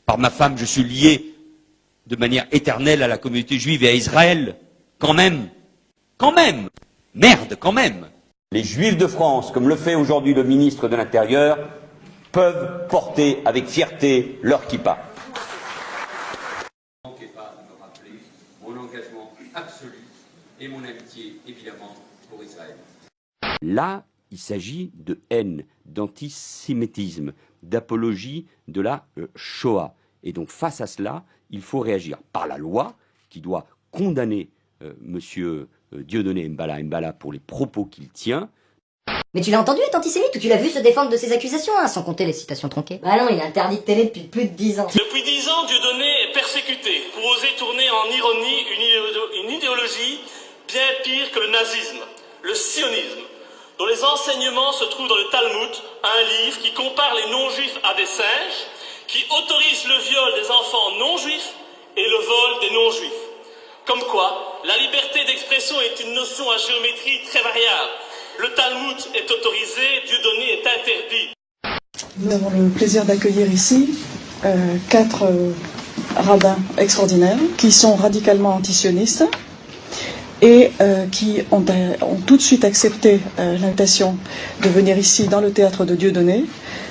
Par ma femme, je suis lié de manière éternelle à la communauté juive et à Israël. Quand même. Quand même. Merde, quand même. Les Juifs de France, comme le fait aujourd'hui le ministre de l'Intérieur, peuvent porter avec fierté leur kippa. Ne manquez pas de me rappeler mon engagement absolu et mon amitié, évidemment, pour Israël. Là, il s'agit de haine, d'antisémitisme, d'apologie de la Shoah. Et donc, face à cela, il faut réagir par la loi qui doit condamner Monsieur Dieudonné Mbala pour les propos qu'il tient. Mais tu l'as entendu être antisémite ou tu l'as vu se défendre de ces accusations, hein, sans compter les citations tronquées? Bah non, il est interdit de télé depuis plus de 10 ans. Depuis 10 ans, Dieudonné est persécuté pour oser tourner en ironie une idéologie bien pire que le nazisme, le sionisme, dont les enseignements se trouvent dans le Talmud, un livre qui compare les non-juifs à des singes, qui autorise le viol des enfants non-juifs et le vol des non-juifs. Comme quoi, la liberté d'expression est une notion à géométrie très variable. Le Talmud est autorisé, Dieudonné est interdit. Nous avons le plaisir d'accueillir ici 4 rabbins extraordinaires qui sont radicalement antisionistes et qui ont tout de suite accepté l'invitation de venir ici dans le théâtre de Dieudonné,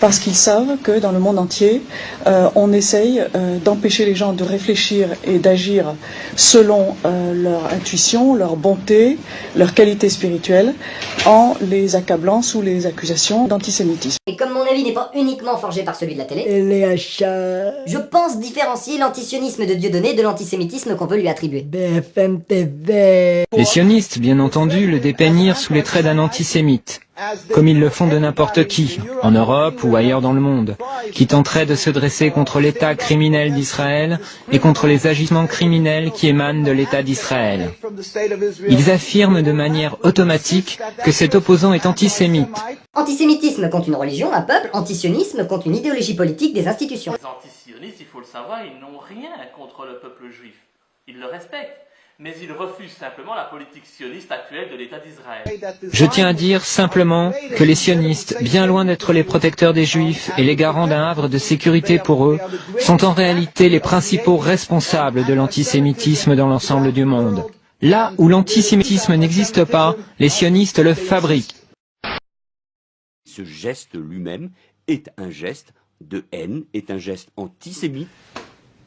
parce qu'ils savent que dans le monde entier, on essaye d'empêcher les gens de réfléchir et d'agir selon leur intuition, leur bonté, leur qualité spirituelle, en les accablant sous les accusations d'antisémitisme. Et comme mon avis n'est pas uniquement forgé par celui de la télé, je pense différencier l'antisionisme de Dieudonné de l'antisémitisme qu'on veut lui attribuer. BFM TV. Les sionistes, bien entendu, le dépeignirent sous les traits d'un antisémite, comme ils le font de n'importe qui, en Europe ou ailleurs dans le monde, qui tenterait de se dresser contre l'État criminel d'Israël et contre les agissements criminels qui émanent de l'État d'Israël. Ils affirment de manière automatique que cet opposant est antisémite. Antisémitisme contre une religion, un peuple, antisionisme contre une idéologie politique des institutions. Les antisionistes, il faut le savoir, ils n'ont rien contre le peuple juif. Ils le respectent. Mais ils refusent simplement la politique sioniste actuelle de l'État d'Israël. Je tiens à dire simplement que les sionistes, bien loin d'être les protecteurs des juifs et les garants d'un havre de sécurité pour eux, sont en réalité les principaux responsables de l'antisémitisme dans l'ensemble du monde. Là où l'antisémitisme n'existe pas, les sionistes le fabriquent. Ce geste lui-même est un geste de haine, est un geste antisémite.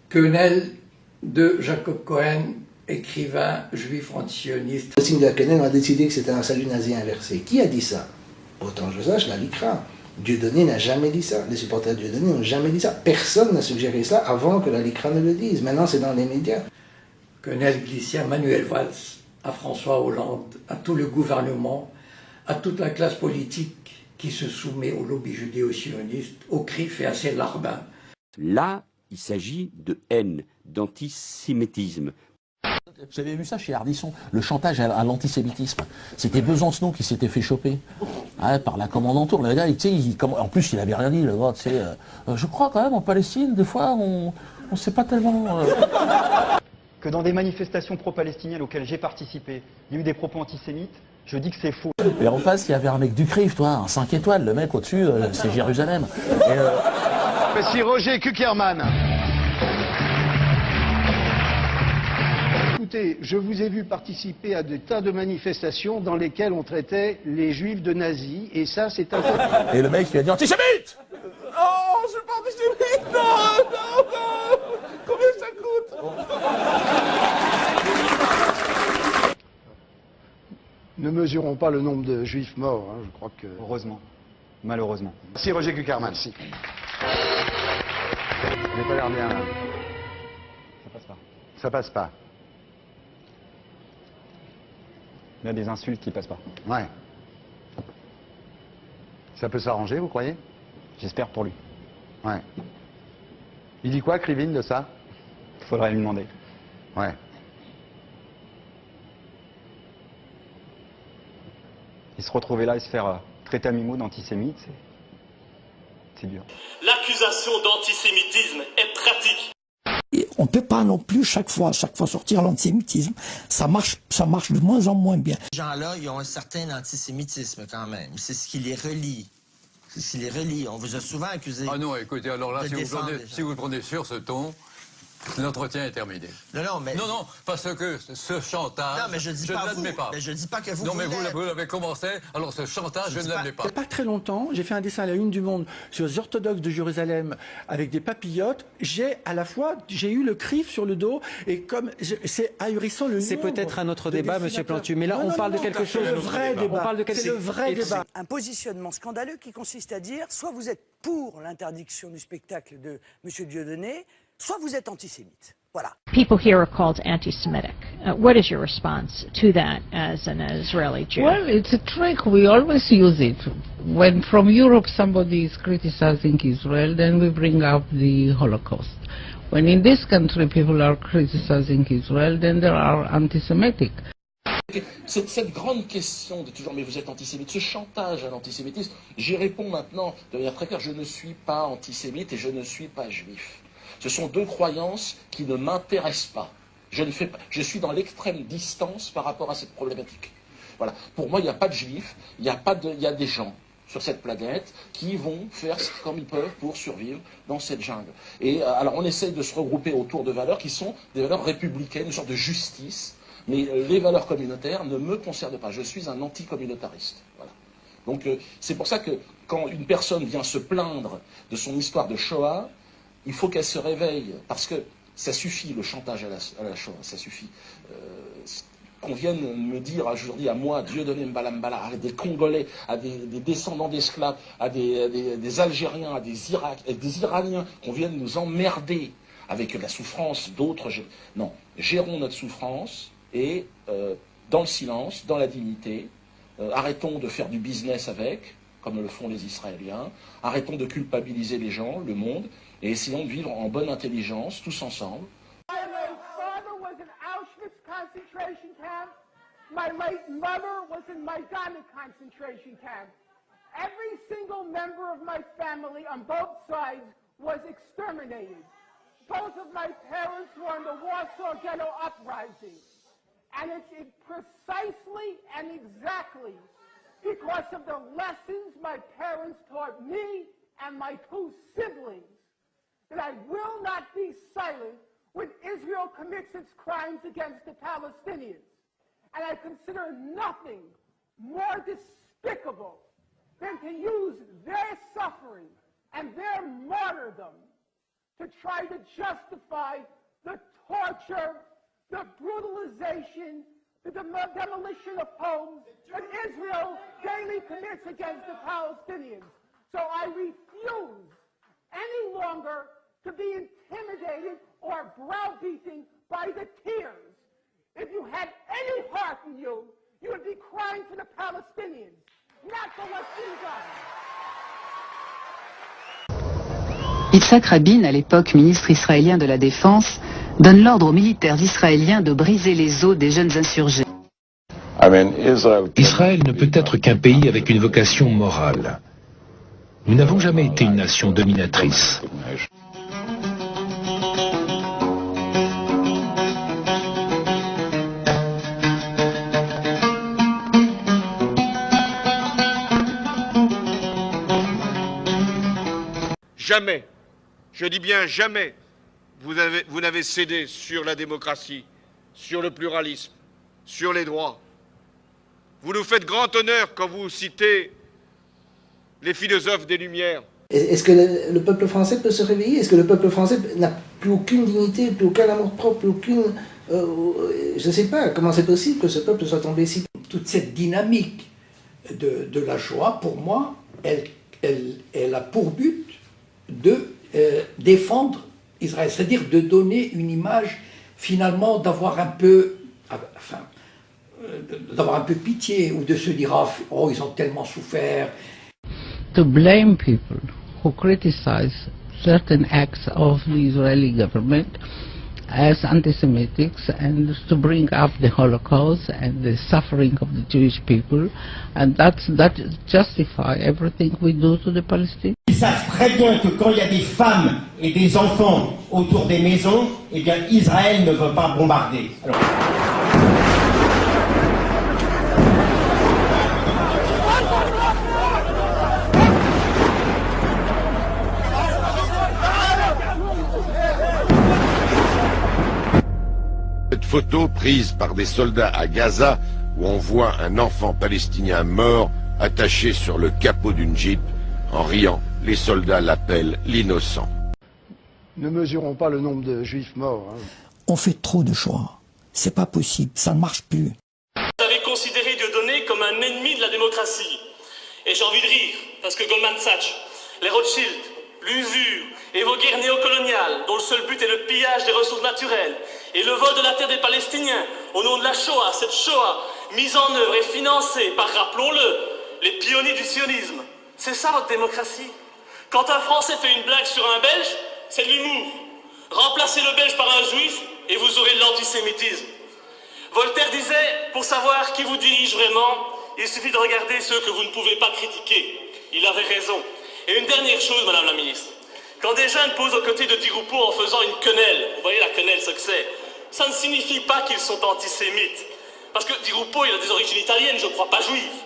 Quenelle de Jacob Cohen, écrivain juif antisioniste. Sylvia Quenelle a décidé que c'était un salut nazi inversé. Qui a dit ça? Autant que je sache, la LICRA. Dieudonné n'a jamais dit ça. Les supporters de Dieudonné n'ont jamais dit ça. Personne n'a suggéré ça avant que la LICRA ne le dise. Maintenant, c'est dans les médias. Quenelle glissait à Manuel Valls, à François Hollande, à tout le gouvernement, à toute la classe politique qui se soumet au lobby judéo-sioniste, au CRIF et à ses larbins. Là, il s'agit de haine, d'antisémitisme. Vous avez vu ça chez Ardisson, le chantage à l'antisémitisme. C'était Besancenot qui s'était fait choper par la commandanture. Le gars, en plus, il avait rien dit. Le gars, je crois quand même en Palestine, des fois, on ne sait pas tellement. Que dans des manifestations pro-palestiniennes auxquelles j'ai participé, il y a eu des propos antisémites, je dis que c'est faux. Et en face, il y avait un mec du CRIF, toi, un 5 étoiles. Le mec au-dessus, c'est Jérusalem. Monsieur Roger Kuckerman. Écoutez, je vous ai vu participer à des tas de manifestations dans lesquelles on traitait les juifs de nazis, et ça, c'est un fait. Et le mec, il a dit antisémite. Oh, je suis pas antisémite. Non. Combien ça coûte? Ne mesurons pas le nombre de juifs morts, hein, je crois que... Heureusement. Malheureusement. Merci Roger Kuckerman, merci. Vous n'avez pas l'air bien, là. Ça passe pas. Ça passe pas. Il y a des insultes qui passent pas. Ouais. Ça peut s'arranger, vous croyez? J'espère pour lui. Ouais. Il dit quoi, Krivine, de ça? Faudrait lui demander. Ouais. Il se retrouver là et se faire traiter à mi-mot d'antisémite, c'est dur. L'accusation d'antisémitisme est pratique. Et on ne peut pas non plus chaque fois sortir l'antisémitisme. Ça marche de moins en moins bien. Ces gens-là, ils ont un certain antisémitisme quand même. C'est ce qui les relie. s'il est relie. On vous a souvent accusé. Ah non, écoutez, alors là, de défendre si vous le prenez sur ce ton, l'entretien est terminé. Non, mais... Non, parce que ce chantage, non, mais je ne l'admets pas. Mais je dis pas que vous... Non, mais vous l'avez commencé, alors ce chantage, je ne l'admets pas. Il n'y a pas très longtemps, j'ai fait un dessin à la une du Monde sur les orthodoxes de Jérusalem avec des papillotes. J'ai eu le CRIF sur le dos, et comme c'est ahurissant le nombre... C'est peut-être un autre débat, Monsieur Plantu, mais là, on parle de quelque chose... C'est le vrai débat. On parle de quelque... C'est le vrai débat. Un positionnement scandaleux qui consiste à dire soit vous êtes pour l'interdiction du spectacle de M. Dieudonné, soit vous êtes antisémite. Voilà. People here are called anti-Semitic. What is your response to that as an Israeli Jew? Well, it's a trick. We always use it. When from Europe somebody is criticizing Israel, then we bring up the Holocaust. When in this country people are criticizing Israel, then they are anti-Semitic. Cette grande question de toujours, mais vous êtes antisémite, ce chantage à l'antisémitisme, j'y réponds maintenant de manière très claire, je ne suis pas antisémite et je ne suis pas juif. Ce sont deux croyances qui ne m'intéressent pas. Je suis dans l'extrême distance par rapport à cette problématique. Voilà. Pour moi, il n'y a pas de juifs, il y a des gens sur cette planète qui vont faire comme ils peuvent pour survivre dans cette jungle. Et alors on essaye de se regrouper autour de valeurs qui sont des valeurs républicaines, une sorte de justice, mais les valeurs communautaires ne me concernent pas. Je suis un anticommunautariste. Voilà. Donc c'est pour ça que quand une personne vient se plaindre de son histoire de Shoah, il faut qu'elle se réveille, parce que ça suffit le chantage à la Shoah, ça suffit. Qu'on vienne me dire aujourd'hui à moi, Dieudonné Mbalambala, à des Congolais, à des descendants d'esclaves, à des Algériens, à des Iraniens, qu'on vienne nous emmerder avec la souffrance d'autres. Non, gérons notre souffrance et dans le silence, dans la dignité, arrêtons de faire du business avec, comme le font les Israéliens, arrêtons de culpabiliser les gens, le monde, et essayons de vivre en bonne intelligence, tous ensemble. Concentration camp. My late mother was in Majdanek concentration camp. Every single member of my family on both sides was exterminated. Both of my parents were in the Warsaw Ghetto Uprising. And it's precisely and exactly because of the lessons my parents taught me and my two siblings that I will not be silent when Israel commits its crimes against the Palestinians. And I consider nothing more despicable than to use their suffering and their martyrdom to try to justify the torture, the brutalization, the demolition of homes that Israel daily commits against the Palestinians. So I refuse any longer to be intimidated or browbeaten by the tears. If you had any heart in you, you would be crying for the Palestinians, not for what's being done. Yitzhak Rabin, à l'époque ministre israélien de la Défense, donne l'ordre aux militaires israéliens de briser les os des jeunes insurgés. Israël ne peut être qu'un pays avec une vocation morale. Nous n'avons jamais été une nation dominatrice. Jamais, je dis bien jamais, vous n'avez cédé sur la démocratie, sur le pluralisme, sur les droits. Vous nous faites grand honneur quand vous citez les philosophes des Lumières. Est-ce que le peuple français peut se réveiller? Est-ce que le peuple français n'a plus aucune dignité, plus aucun amour-propre, plus aucune... je ne sais pas comment c'est possible que ce peuple soit tombé si... Toute cette dynamique de la Shoah, pour moi, elle a pour but de défendre Israël, c'est-à-dire de donner une image, finalement, d'avoir un peu pitié, ou de se dire « Oh, ils ont tellement souffert ». To blame people who criticize certain acts of the Israeli government as anti-Semitics, and to bring up the Holocaust and the suffering of the Jewish people, and that justify everything we do to the Palestinians. Ils savent très bien que quand il y a des femmes et des enfants autour des maisons, eh bien Israël ne veut pas bombarder. Alors... Cette photo prise par des soldats à Gaza où on voit un enfant palestinien mort attaché sur le capot d'une Jeep. En riant, les soldats l'appellent l'innocent. Ne mesurons pas le nombre de juifs morts. On fait trop de choix. C'est pas possible, ça ne marche plus. Vous avez considéré Dieudonné comme un ennemi de la démocratie. Et j'ai envie de rire, parce que Goldman Sachs, les Rothschild, l'usure et vos guerres néocoloniales, dont le seul but est le pillage des ressources naturelles et le vol de la terre des Palestiniens au nom de la Shoah, cette Shoah mise en œuvre et financée par, rappelons-le, les pionniers du sionisme. C'est ça votre démocratie. Quand un Français fait une blague sur un Belge, c'est de l'humour. Remplacez le Belge par un Juif et vous aurez de l'antisémitisme. Voltaire disait, pour savoir qui vous dirige vraiment, il suffit de regarder ceux que vous ne pouvez pas critiquer. Il avait raison. Et une dernière chose, Madame la Ministre. Quand des jeunes posent aux côtés de Di Rupo en faisant une quenelle, vous voyez la quenelle, ce que c'est, ça ne signifie pas qu'ils sont antisémites. Parce que Di Rupo, il a des origines italiennes, je crois, pas juives.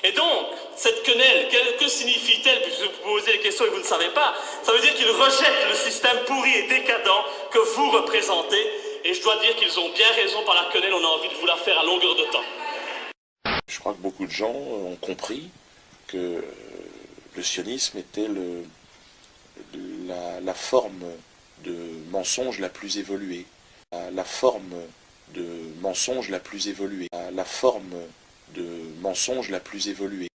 Et donc, cette quenelle, que signifie-t-elle, puisque vous posez les questions et vous ne savez pas? Ça veut dire qu'ils rejettent le système pourri et décadent que vous représentez. Et je dois dire qu'ils ont bien raison par la quenelle, on a envie de vous la faire à longueur de temps. Je crois que beaucoup de gens ont compris que le sionisme était la forme de mensonge la plus évoluée. La forme de mensonge la plus évoluée. La forme de mensonge la plus évoluée.